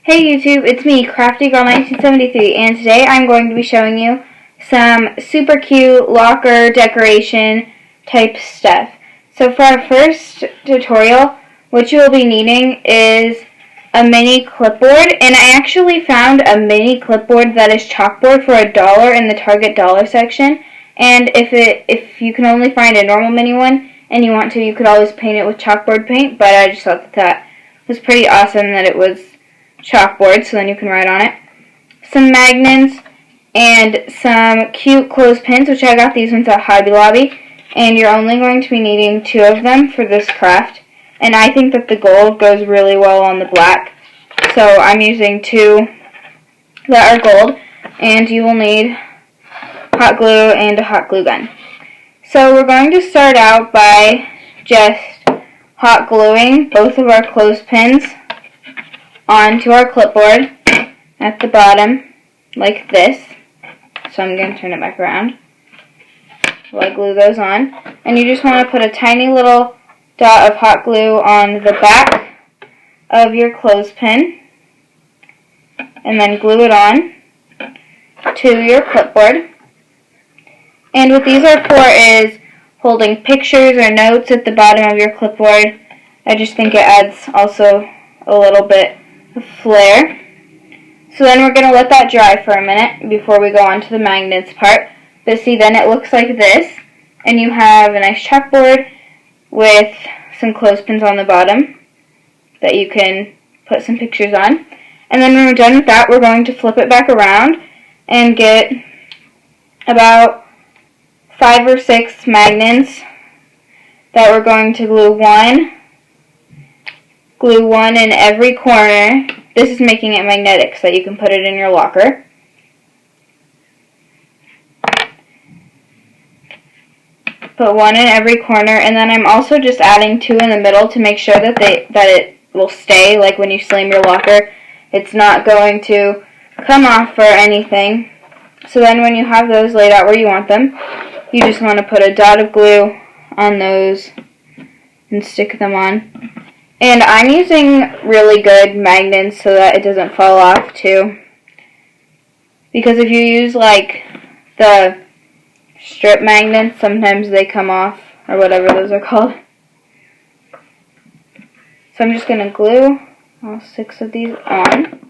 Hey YouTube, it's me, Crafty Girl 1973, and today I'm going to be showing you some super cute locker decoration type stuff. So for our first tutorial, what you will be needing is a mini clipboard, and I actually found a mini clipboard that is chalkboard for $1 in the Target dollar section. And if you can only find a normal mini one and you want to, you could always paint it with chalkboard paint, but I just thought that was pretty awesome that it was chalkboard, so then you can write on it. Some magnets and some cute clothespins, which I got these ones at Hobby Lobby, and you're only going to be needing 2 of them for this craft, and I think that the gold goes really well on the black, so I'm using 2 that are gold, and you will need hot glue and a hot glue gun. So we're going to start out by just hot gluing both of our clothespins onto our clipboard at the bottom, like this. So I'm going to turn it back around while I glue those on. And you just want to put a tiny little dot of hot glue on the back of your clothespin and then glue it on to your clipboard. And what these are for is holding pictures or notes at the bottom of your clipboard. I just think it adds also a little bit flare. So then we're going to let that dry for a minute before we go on to the magnets part. But see, then it looks like this, and you have a nice chalkboard with some clothespins on the bottom that you can put some pictures on. And then when we're done with that, we're going to flip it back around and get about 5 or 6 magnets that we're going to glue one in every corner. This is making it magnetic so that you can put it in your locker. Put 1 in every corner, and then I'm also just adding 2 in the middle to make sure that it will stay. Like when you slam your locker, it's not going to come off or anything. So then when you have those laid out where you want them, you just want to put a dot of glue on those and stick them on. And I'm using really good magnets so that it doesn't fall off too. Because if you use like the strip magnets, sometimes they come off, or whatever those are called. So I'm just going to glue all 6 of these on.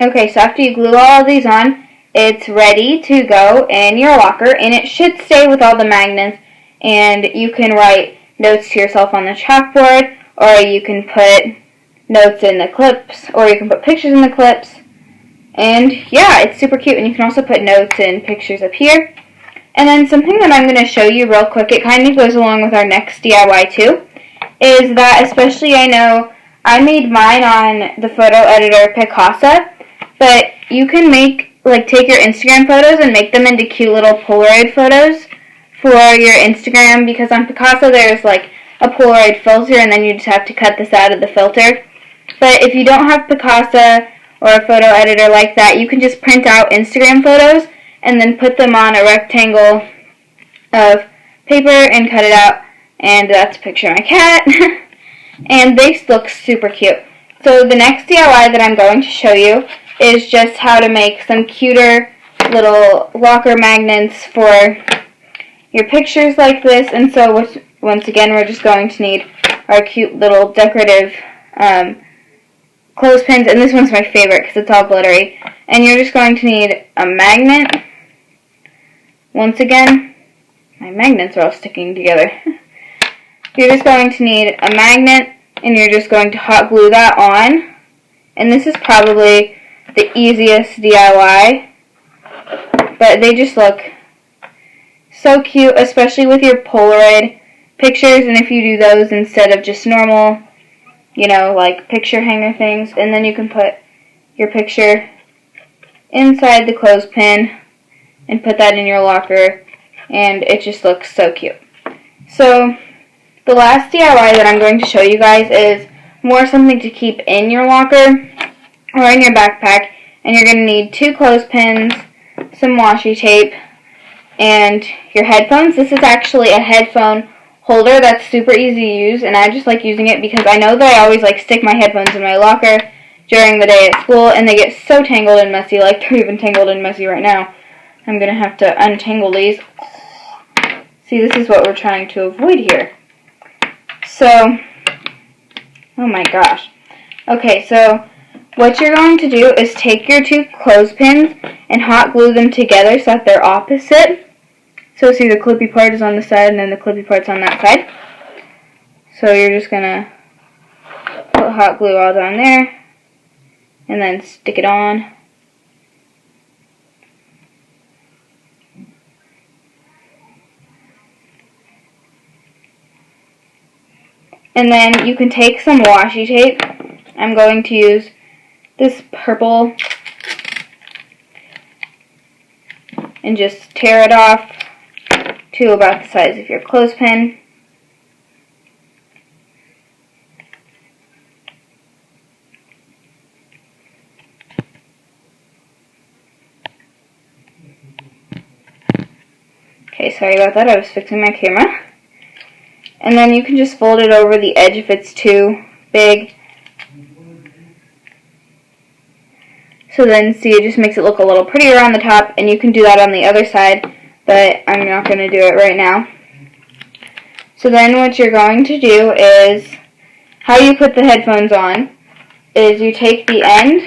Okay, so after you glue all of these on, it's ready to go in your locker, and it should stay with all the magnets, and you can write notes to yourself on the chalkboard, or you can put notes in the clips, or you can put pictures in the clips, and yeah, it's super cute. And you can also put notes and pictures up here. And then something that I'm going to show you real quick, it kind of goes along with our next DIY too, is that especially I know I made mine on the photo editor Picasa, but you can take your Instagram photos and make them into cute little Polariod photos for your Instagram, because on Picasa there's like a Polariod filter and then you just have to cut this out of the filter. But if you don't have Picasa or a photo editor like that, you can just print out Instagram photos and then put them on a rectangle of paper and cut it out. And that's a picture of my cat. And they look super cute. So the next DIY that I'm going to show you is just how to make some cuter little locker magnets for your pictures like this. And so once again, we're just going to need our cute little decorative clothespins, and this one's my favorite because it's all glittery. And you're just going to need a magnet. Once again, my magnets are all sticking together. You're just going to need a magnet, and you're just going to hot glue that on. And this is probably the easiest DIY, but they just look so cute, especially with your Polaroid pictures, and if you do those instead of just normal, like picture hanger things, and then you can put your picture inside the clothespin and put that in your locker, and it just looks so cute. So the last DIY that I'm going to show you guys is more something to keep in your locker or in your backpack. And you're going to need 2 clothespins, some washi tape, and your headphones. This is actually a headphone holder that's super easy to use, and I just like using it because I know that I always like stick my headphones in my locker during the day at school, and they get so tangled and messy, like they're even tangled and messy right now. I'm going to have to untangle these. See, this is what we're trying to avoid here. So, oh my gosh. Okay, so what you're going to do is take your 2 clothespins and hot glue them together so that they're opposite. So see, the clippy part is on this side and then the clippy part's on that side. So you're just going to put hot glue all down there and then stick it on. And then you can take some washi tape. I'm going to use this purple and just tear it off to about the size of your clothespin. Okay, sorry about that, I was fixing my camera. And then you can just fold it over the edge if it's too big. So then, see, it just makes it look a little prettier on the top, and you can do that on the other side, but I'm not going to do it right now. So then what you're going to do is, how you put the headphones on, is you take the end,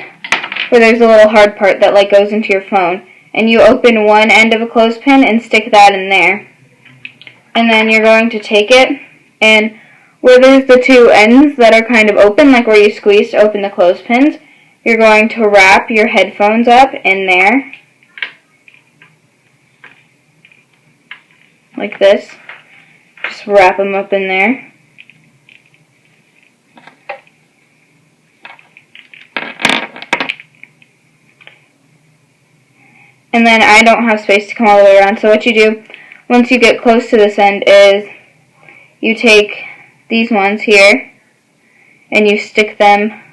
where there's a little hard part that like goes into your phone, and you open one end of a clothespin and stick that in there. And then you're going to take it, and where there's the 2 ends that are kind of open, like where you squeeze to open the clothespins, you're going to wrap your headphones up in there, like this. Just wrap them up in there. And then I don't have space to come all the way around, so what you do, once you get close to this end, is you take these ones here, and you stick them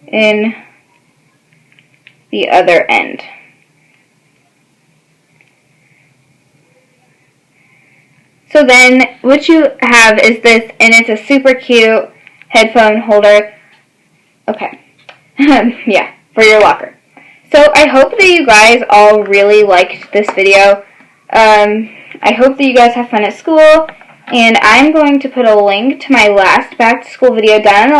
in the other end. So then what you have is this, and it's a super cute headphone holder. Okay. Yeah, for your locker. So I hope that you guys all really liked this video. I hope that you guys have fun at school, and I'm going to put a link to my last back to school video down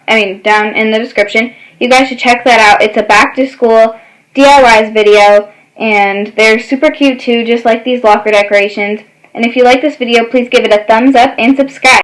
in the description. You guys should check that out. It's a back to school DIYs video, and they're super cute too, just like these locker decorations. And if you like this video, please give it a thumbs up and subscribe.